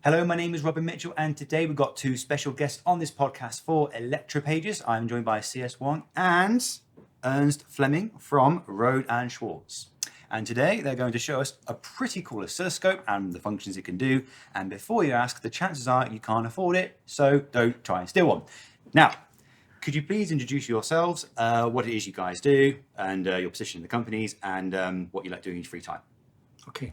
Hello, my name is Robin Mitchell, and today we've got two special guests on this podcast for Electropages. I'm joined by CS Wong and Ernest Fleming from Rohde and Schwarz. And today they're going to show us a pretty cool oscilloscope and the functions it can do. And before you ask, the chances are you can't afford it, so don't try and steal one. Now, could you please introduce yourselves, what it is you guys do, and your position in the companies, and what you like doing in your free time? Okay,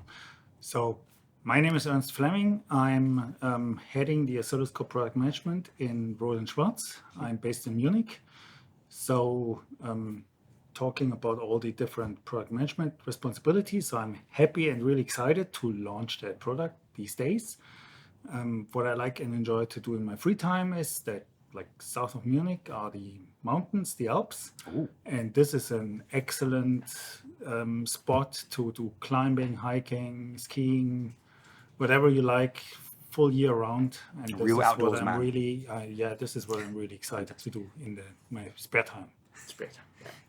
so my name is Ernest Fleming. I'm heading the oscilloscope product management in Rohde and Schwarz. I'm based in Munich. So talking about all the different product management responsibilities, so I'm happy and really excited to launch that product these days. What I like and enjoy to do in my free time is that, like, south of Munich are the mountains, the Alps. Ooh. And this is an excellent spot to do climbing, hiking, skiing, whatever you like, full year round. And this Real is outdoors what I'm man. really, this is what I'm really excited to do in my spare time.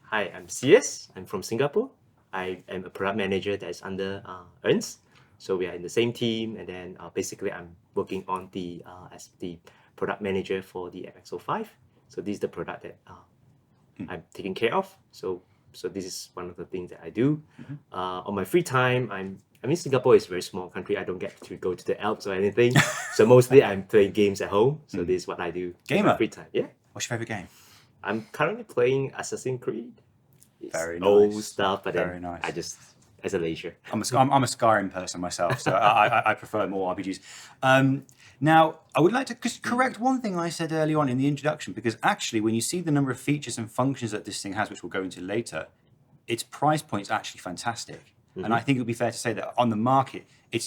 Hi, I'm CS. I'm from Singapore. I am a product manager that is under Ernst. So we are in the same team, and then basically I'm working on the as the product manager for the MX05. So this is the product that I'm taking care of. So this is one of the things that I do. On my free time, I mean, Singapore is a very small country. I don't get to go to the Alps or anything. So mostly I'm playing games at home. So this is what I do in Gamer? my free time. Yeah. What's your favorite game? I'm currently playing Assassin's Creed. It's Very old nice. stuff, but Very then nice. I just, as a leisure. I'm a Skyrim person myself, so I prefer more RPGs. Now, I would like to correct one thing I said early on in the introduction, because actually when you see the number of features and functions that this thing has, which we'll go into later, its price point is actually fantastic. And I think it would be fair to say that on the market,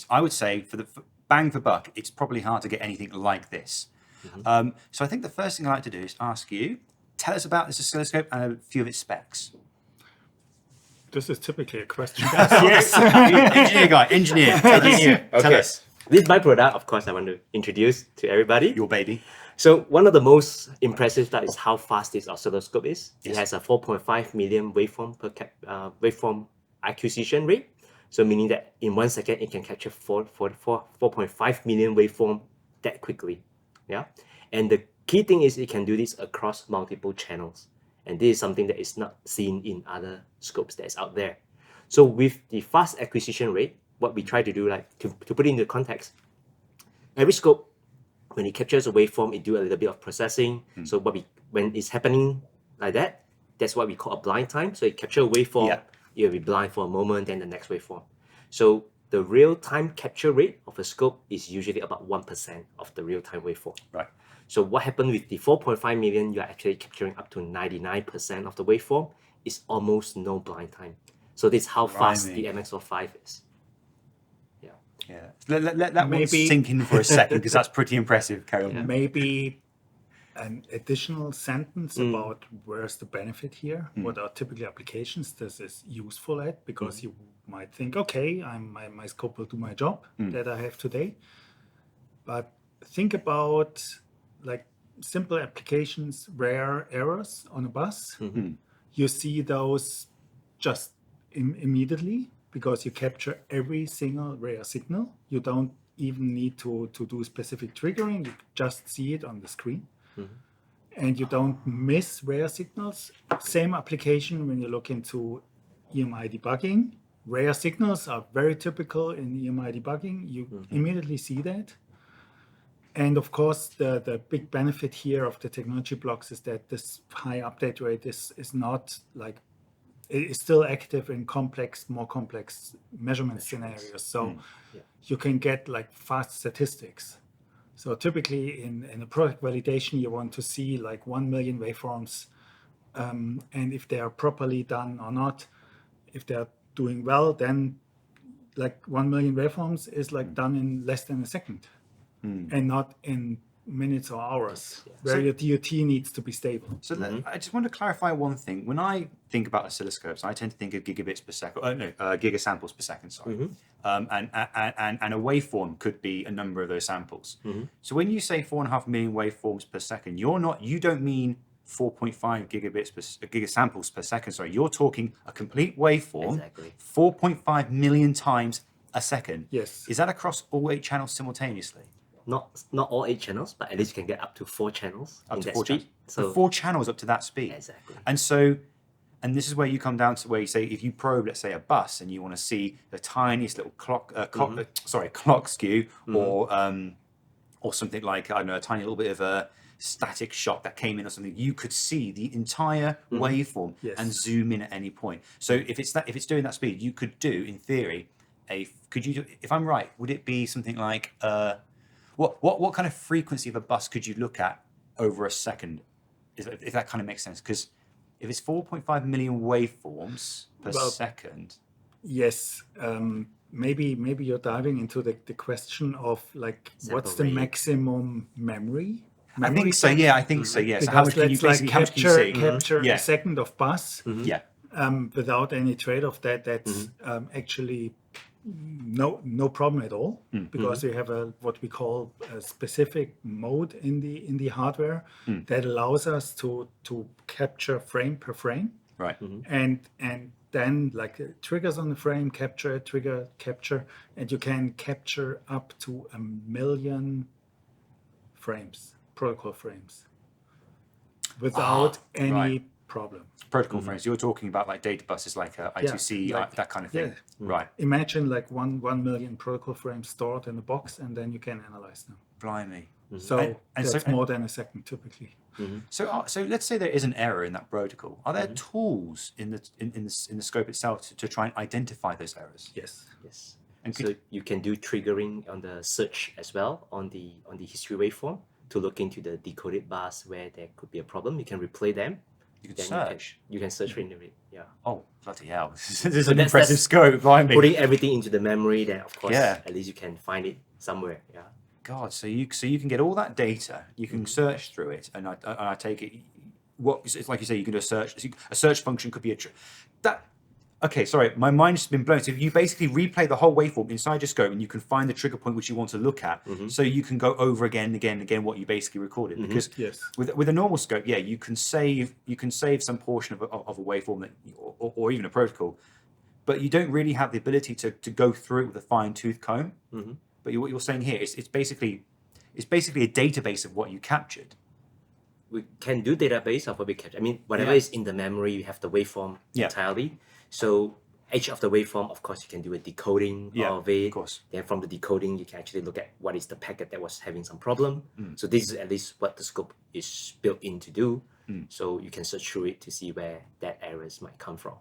I would say, for bang for buck, it's probably hard to get anything like this. So I think the first thing I'd like to do is ask you, tell us about this oscilloscope and a few of its specs. This is typically a question. Yes, engineer guy, engineer. Tell us. This is my product, of course, I want to introduce to everybody. Your baby. So one of the most impressive stuff is how fast this oscilloscope is. Yes. It has a 4.5 million waveform acquisition rate. So meaning that in 1 second, it can capture 4.5 million waveform that quickly. Yeah. And the key thing is it can do this across multiple channels. And this is something that is not seen in other scopes that's out there. So with the fast acquisition rate, what we try to do, like to put it into context, every scope, when it captures a waveform, it do a little bit of processing. So when it's happening like that, that's what we call a blind time. So it captures a waveform, you'll be blind for a moment, then the next waveform. So the real-time capture rate of a scope is usually about 1% of the real-time waveform. Right. So what happened with the 4.5 million, you're actually capturing up to 99% of the waveform. It's almost no blind time. So this is how fast the MX05 is. Yeah. Let that one Maybe- sink in for a second, because that's pretty impressive. Carry on. Maybe an additional sentence about where's the benefit here, what are typical applications this is useful at, because you might think, okay, my scope will do my job that I have today. But think about, like, simple applications, rare errors on a bus. You see those just immediately, because you capture every single rare signal. You don't even need to do specific triggering. You just see it on the screen. And you don't miss rare signals. Same application when you look into EMI debugging. Rare signals are very typical in EMI debugging. You immediately see that. And of course, the big benefit here of the technology blocks is that this high update rate is not like, it is still active in more complex measurement scenarios. So you can get like fast statistics. So typically in a product validation, you want to see like 1 million waveforms, and if they are properly done or not. If they're doing well, then like 1 million waveforms is like done in less than a second, and not in minutes or hours, where your DOT needs to be stable. So I just want to clarify one thing. When I think about oscilloscopes, I tend to think of gigabits per second, gigasamples per second, sorry. And a waveform could be a number of those samples. So when you say 4.5 million waveforms per second, you don't mean 4.5 gigasamples per second. Sorry, you're talking a complete waveform, 4.5 million times a second. Yes. Is that across all 8 channels simultaneously? not all 8 channels, but at least you can get up to 4 channels Up in to that 4 speed. channels. So So 4 channels up to that speed. exactly. And so, and this is where you come down to where you say, if you probe, let's say, a bus, and you want to see the tiniest little clock skew, or something like, I don't know, a tiny little bit of a static shock that came in or something, you could see the entire waveform Yes. and zoom in at any point. So if it's doing that speed, you could do, in theory, if I'm right, would it be something like what kind of frequency of a bus could you look at over a second, if that kind of makes sense? Because if it's 4.5 million waveforms per second. Yes. Maybe you're diving into the question of like what's the rate. maximum memory? I think so. depth? Yeah, I think so. Yeah. So how Because much can you let's like basically how much can you see? capture Yeah. a second of bus Yeah. without any trade-off. That's actually no problem at all, because we have what we call a specific mode in the hardware that allows us to capture frame per frame, Right. and then like triggers on the frame, capture, trigger, capture, and you can capture up to 1 million frames, protocol frames, without any problem. Protocol frames. You're talking about like data buses, like I2C, that kind of thing. Right. Imagine like 1 million protocol frames stored in a box, and then you can analyze them. Blimey. So And that's more than a second typically. So let's say there is an error in that protocol. Are there tools in the scope itself to try and identify those errors? Yes. Yes. And So you can do triggering on the search as well on the history waveform to look into the decoded bars where there could be a problem. You can replay them. You can Then search. You can search randomly. Yeah. Oh, bloody hell. This is an that's- impressive that's scope, blimey. Putting everything into the memory, then of course Yeah. at least you can find it somewhere. Yeah. God, so you can get all that data, you can search through it, and I take it, it's like you say, you can do a search. A search function could be okay, sorry, my mind's just been blown. So you basically replay the whole waveform inside your scope, and you can find the trigger point which you want to look at, so you can go over again and again and again what you basically recorded. Because Yes. with a normal scope, yeah, you can save some portion of a waveform or even a protocol, but you don't really have the ability to go through it with a fine tooth comb. But what you're saying here is it's basically a database of what you captured. We can do database of what we capture. I mean, whatever is in the memory, you have the waveform entirely. So each of the waveform, of course, you can do a decoding of it. Of course. Then from the decoding, you can actually look at what is the packet that was having some problem. So this is at least what the scope is built in to do. So you can search through it to see where that errors might come from.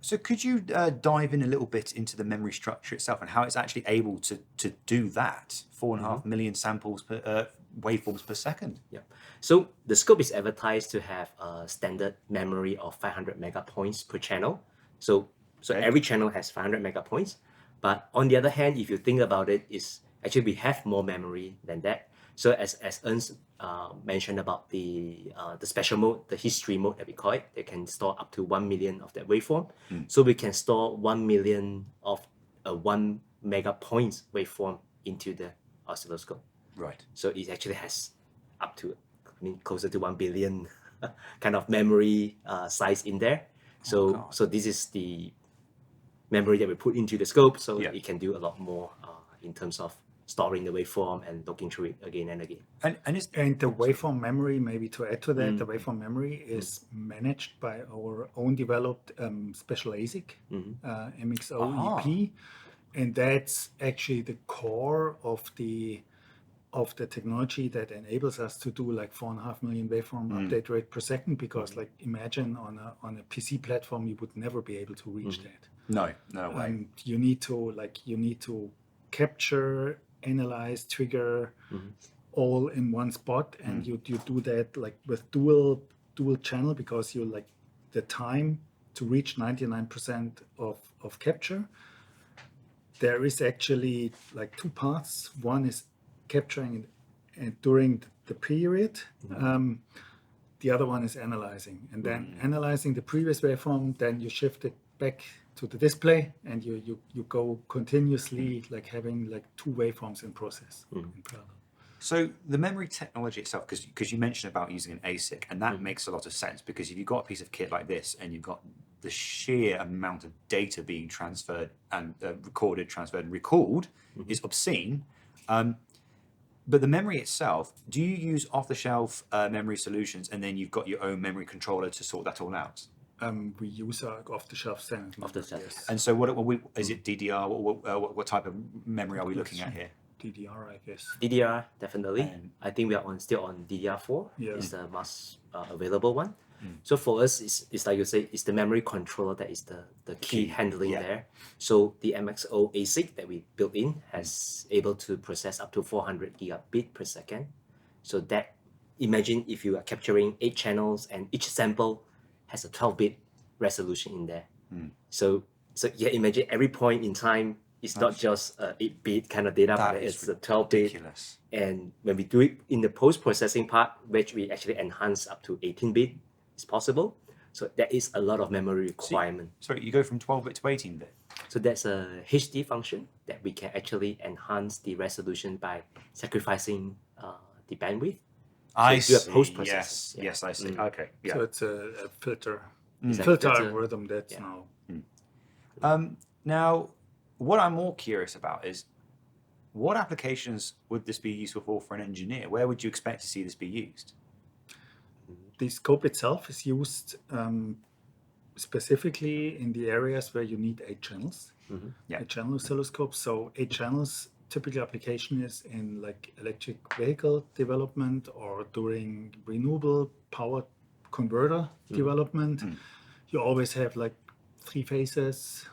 So could you dive in a little bit into the memory structure itself and how it's actually able to do that? 4.5 million samples per waveforms per second. Yeah. So the scope is advertised to have a standard memory of 500 megapoints per channel. So every channel has 500 megapoints. But on the other hand, if you think about it, is actually we have more memory than that. So as Ernst mentioned about the special mode, the history mode that we call it, they can store up to 1 million of that waveform. So we can store 1 million of a 1 megapoints waveform into the oscilloscope. Right. So it actually has up to, closer to 1 billion kind of memory size in there. So this is the memory that we put into the scope. So it can do a lot more in terms of storing the waveform and looking through it again and again. And the waveform memory, maybe to add to that, the waveform memory is managed by our own developed special ASIC, MX05 EP, and that's actually the core of the technology that enables us to do like 4.5 million waveform update rate per second. Because like imagine on a PC platform, you would never be able to reach that. No way. You need to capture, analyze, trigger all in one spot, and you do that like with dual channel, because you like the time to reach 99% of capture. There is actually like 2 parts. One is capturing it during the period. The other one is analyzing, and then analyzing the previous waveform, then you shift it back to the display, and you go continuously like having like 2 waveforms in process in parallel. So the memory technology itself, because you mentioned about using an ASIC, and that makes a lot of sense, because if you've got a piece of kit like this and you've got the sheer amount of data being transferred and recorded, transferred and recalled is obscene. But the memory itself, do you use off-the-shelf memory solutions, and then you've got your own memory controller to sort that all out? We use off-the-shelf standard. Off-the-shelf. Yes. And so, is it DDR? What type of memory are we looking at here? DDR, I guess. DDR, definitely. And- I think we are still on DDR4. Yeah. It's the most available one. So for us, it's like you say, it's the memory controller that is the key handling yeah. there. So the MX05 ASIC that we built in has able to process up to 400 gigabit per second. So that, imagine if you are capturing 8 channels and each sample has a 12-bit resolution in there. So yeah, imagine every point in time, it's not just a 8-bit kind of data, That but is it's a 12-bit. Ridiculous. And when we do it in the post-processing part, which we actually enhance up to 18-bit, it's possible. So there is a lot of memory requirement. Sorry, you go from 12-bit to 18-bit. So that's a HD function that we can actually enhance the resolution by sacrificing the bandwidth. I do a see. post-processing. Yes, Yeah. yes, I see. Okay, yeah. So it's a filter. It's a Filter filter. algorithm that's Yeah. now. Now, what I'm more curious about is, what applications would this be useful for an engineer? Where would you expect to see this be used? The scope itself is used specifically in the areas where you need 8 channels. Yeah. 8-channel oscilloscope. So 8 channels, typical application is in like electric vehicle development or during renewable power converter development. You always have like 3 phases.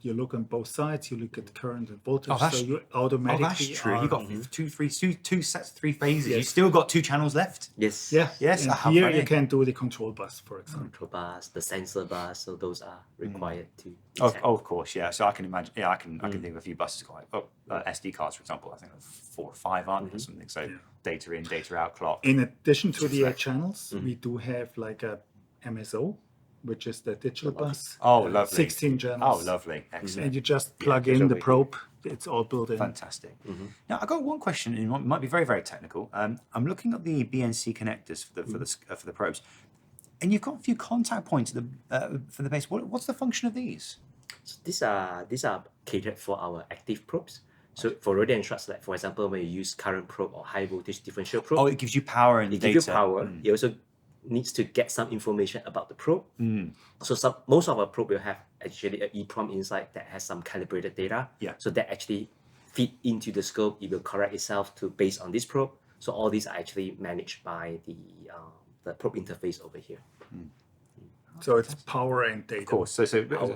You look on both sides. You look at the current and voltage. Oh, that's- so you Oh, automatically. that's true. are- You've got two sets, 3 phases. Yes. You've still got 2 channels left. Yes. Yeah. Yes, And how here funny. you can do the control bus, for example. Control bus, the sensor bus, so those are required to Oh, detect. of course, yeah. So I can imagine. Yeah, I can think of a few buses got SD cards, for example. I think 4 or 5 aren't there, or something. So data in, data out, clock. In addition to the 8 Reflect. channels, we do have like a MSO, which is the digital bus. Oh, lovely. 16 channels. Oh, lovely, excellent. And you just plug those in are the wicked. probe. It's all built in. Fantastic. Now, I got one question, and it might be very, very technical. I'm looking at the BNC connectors for the probes, and you've got a few contact points for the base. What's the function of these? So these are catered for our active probes. So for Rohde and Schwarz, like for example, when you use current probe or high voltage differential probe, Oh, it gives you power and it data. gives you power. It also needs to get some information about the probe. So most of our probe will have actually an EEPROM inside that has some calibrated data. Yeah. So that actually feed into the scope. It will correct itself to based on this probe. So all these are actually managed by the probe interface over here. So it's power and data. Of course. So it's a very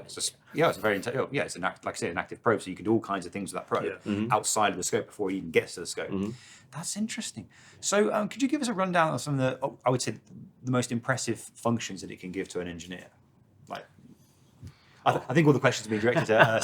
it's like I say, an active probe. So you can do all kinds of things with that probe outside of the scope before it even gets to the scope. That's interesting. So could you give us a rundown of some of the, I would say, the most impressive functions that it can give to an engineer? Like, I think all the questions are being directed to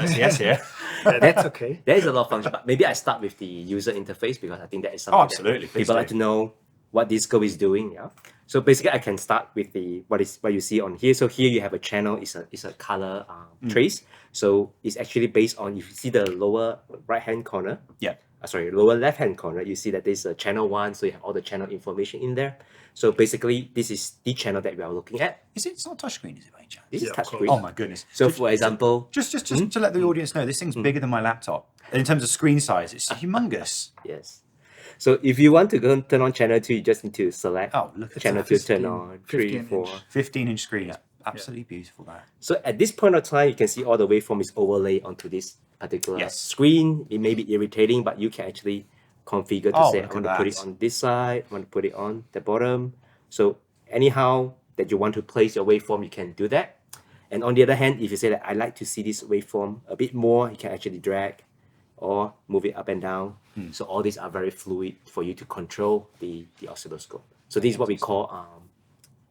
CS here. That's okay. There is a lot of function, but maybe I start with the user interface because I think that is something Oh, absolutely. that Please people do. like to know what this scope is doing. Yeah. So basically, I can start with what you see on here. So here you have a channel. It's a color trace. So it's actually based on, if you see the lower right hand corner. Yeah. Lower left hand corner. You see that there's a channel 1. So you have all the channel information in there. So basically, this is the channel that we are looking at. It's not touchscreen, is it, by any chance? This Yeah, is of course. touchscreen. Oh my goodness. So for example, Just to let the audience know, this thing's bigger than my laptop. And in terms of screen size, it's humongous. yes. So if you want to go turn on channel 2, you just need to select Oh, look at channel that. 2 turn 15 on, 3, 15 4. inch. 15-inch screen. Absolutely beautiful, that. So at this point of time, you can see all the waveform is overlaid onto this particular Yes. screen. It may be irritating, but you can actually configure to Oh, say, I look want at to put it that. on this side, I want to put it on the bottom. So anyhow that you want to place your waveform, you can do that. And on the other hand, if you say that I like to see this waveform a bit more, you can actually drag or move it up and down. So all these are very fluid for you to control the oscilloscope. So this is what we call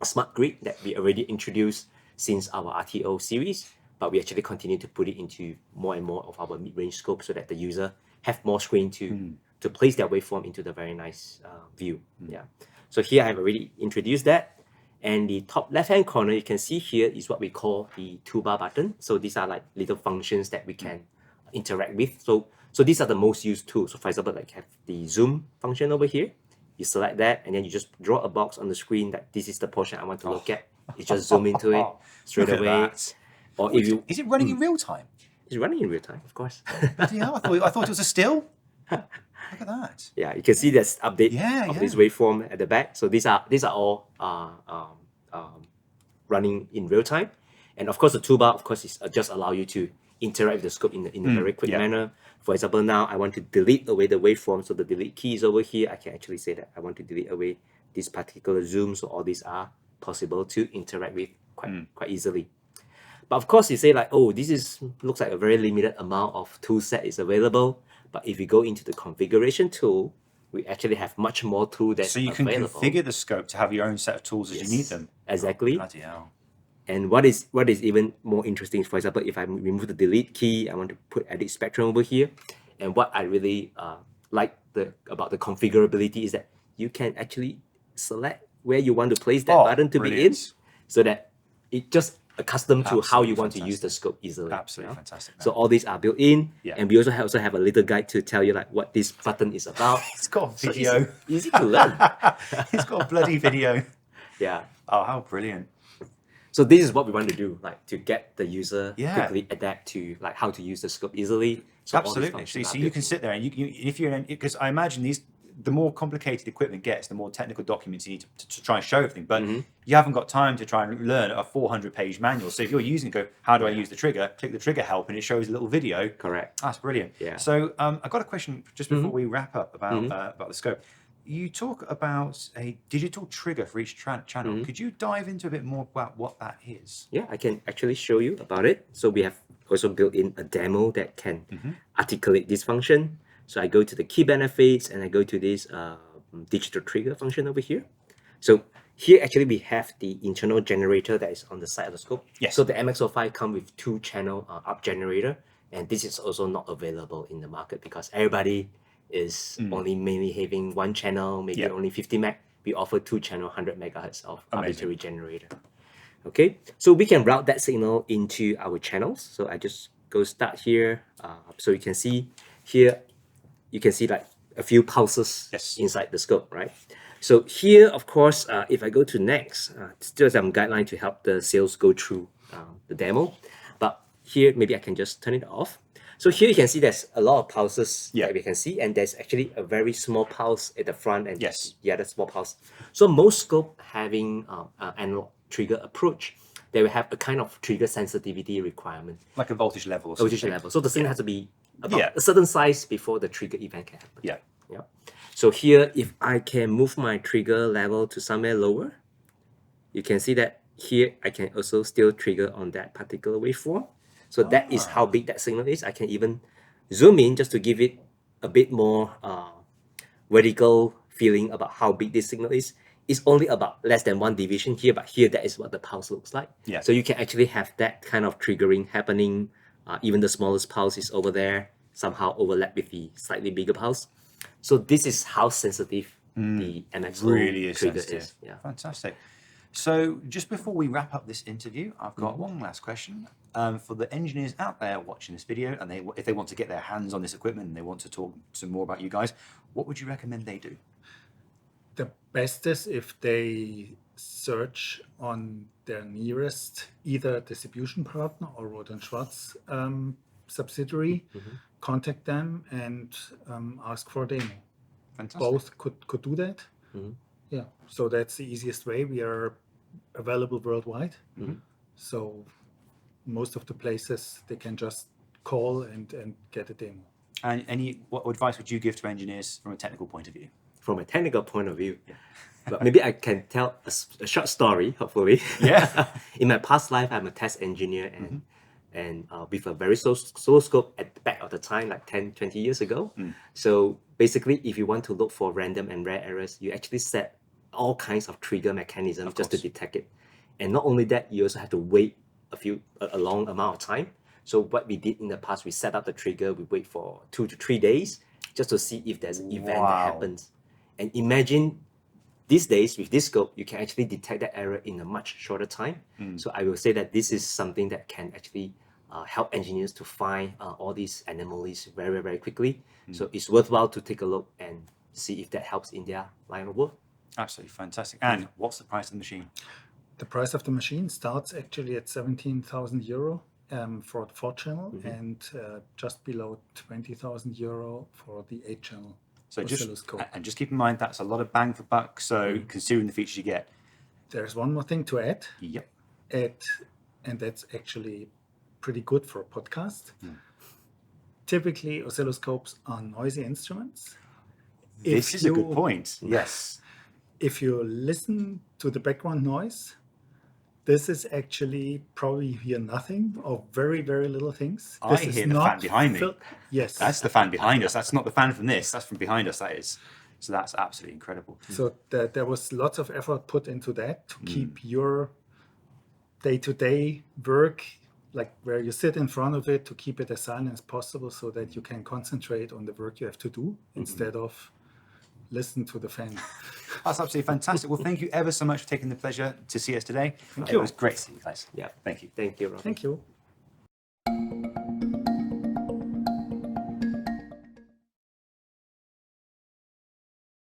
a smart grid that we already introduced since our RTO series, but we actually continue to put it into more and more of our mid-range scope so that the user have more screen to place their waveform into the very nice view. Yeah. So here I have already introduced that. And the top left-hand corner, you can see here is what we call the toolbar button. So these are like little functions that we can interact with. So these are the most used tools. So for example, like have the zoom function over here. You select that and then you just draw a box on the screen that this is the portion I want to look at. You just zoom into it straight Look at away. that. Or if you, Is it running in real time? it's running in real time, of course. Bloody hell, I thought it was a still. Look at that. Yeah, you can see there's update Yeah, of this yeah. waveform at the back. So these are all running in real time, and of course the toolbar, of course, is just allow you to interact with the scope in a very quick yeah. manner. For example, now I want to delete away the waveform, so the delete key is over here. I can actually say that I want to delete away this particular zoom, so all these are possible to interact with quite easily. But of course, you say like, oh, looks like a very limited amount of tool set is available. But if you go into the configuration tool, we actually have much more tool that's So you can available. configure the scope to have your own set of tools as you need them. Exactly. Oh, bloody hell. And what is even more interesting, for example, if I remove the delete key, I want to put edit spectrum over here. And what I really like about the configurability is that you can actually select where you want to place that button to be in, so that it just accustomed to how you want to use the scope easily. Absolutely fantastic. So all these are built in, and we also have a little guide to tell you like what this button is about. It's got a video. So easy to learn. It's got a bloody video. Yeah. Oh, how brilliant. So this is what we want to do, like to get the user Yeah. quickly adapt to like how to use the scope easily. So all these Absolutely. functions So are you built can in. sit there and if you're because I imagine the more complicated equipment gets, the more technical documents you need to try and show everything. But you haven't got time to try and learn a 400-page manual. So if you're using it, go, how do I use the trigger? Click the trigger help, and it shows a little video. Correct. That's brilliant. Yeah. So I've got a question just before we wrap up about the scope. You talk about a digital trigger for each channel. Could you dive into a bit more about what that is? Yeah, I can actually show you about it. So we have also built in a demo that can articulate this function. So I go to the key benefits and I go to this digital trigger function over here. So here actually we have the internal generator that is on the side of the scope. Yes. So the MX05 comes with 2-channel up generator, and this is also not available in the market because everybody is only mainly having 1 channel, maybe only 50 meg. We offer 2-channel 100 megahertz of arbitrary generator. Okay, so we can route that signal into our channels. So I just go start here. So you can see here, you can see like a few pulses inside the scope, right? So here, of course, if I go to next, still some guideline to help the sales go through the demo. But here, maybe I can just turn it off. So here you can see there's a lot of pulses that we can see, and there's actually a very small pulse at the front and the other small pulse. So most scope having analog trigger approach, they will have a kind of trigger sensitivity requirement. Like a voltage level or Voltage something. level. So the signal has to be about a certain size before the trigger event can happen. Yeah. Yeah. So here, if I can move my trigger level to somewhere lower, you can see that here I can also still trigger on that particular waveform. So that is how big that signal is. I can even zoom in just to give it a bit more vertical feeling about how big this signal is. It's only about less than 1 division here, but here that is what the pulse looks like. Yeah. So you can actually have that kind of triggering happening. Even the smallest pulse is over there, somehow overlap with the slightly bigger pulse. So this is how sensitive the MX05 Really is trigger sensitive. is. Yeah. Fantastic. So just before we wrap up this interview, I've got one last question. For the engineers out there watching this video, and if they want to get their hands on this equipment and they want to talk some more about you guys, what would you recommend they do? The best is if they search on their nearest either distribution partner or Rohde and Schwarz subsidiary, contact them and ask for a demo. Fantastic. Both could do that. Yeah, so that's the easiest way. We are available worldwide. So most of the places they can just call and get a demo. And what advice would you give to engineers from a technical point of view? From a technical point of view, but maybe I can tell a short story, hopefully. Yeah. In my past life, I'm a test engineer and with a very slow scope at the back of the time, like 10, 20 years ago. So basically, if you want to look for random and rare errors, you actually set all kinds of trigger mechanisms just to detect it. And not only that, you also have to wait a long amount of time. So what we did in the past, we set up the trigger, we wait for 2 to 3 days just to see if there's an event that happens. And imagine these days with this scope, you can actually detect that error in a much shorter time. So I will say that this is something that can actually help engineers to find all these anomalies very, very quickly. So it's worthwhile to take a look and see if that helps in their line of work. Absolutely fantastic. And what's the price of the machine? The price of the machine starts actually at 17,000 euro. for the 4-channel and just below 20,000 euro for the 8-channel So oscilloscope. just keep in mind that's a lot of bang for buck. So considering the features you get. There's one more thing to add. Yep. And that's actually pretty good for a podcast. Typically, oscilloscopes are noisy instruments. This is a good point. Yes. If you listen to the background noise, this is actually probably you hear nothing or very, very little things. I hear the fan behind me. Yes. That's the fan behind us. That's not the fan from this. That's from behind us, that is. So that's absolutely incredible. So there was lots of effort put into that to keep your day-to-day work, like where you sit in front of it, to keep it as silent as possible so that you can concentrate on the work you have to do instead of listen to the fan. That's absolutely fantastic. Well, thank you ever so much for taking the pleasure to see us today. Thank It you. was great to see you guys. Yeah. Thank you. Thank you, Rohde. Thank you.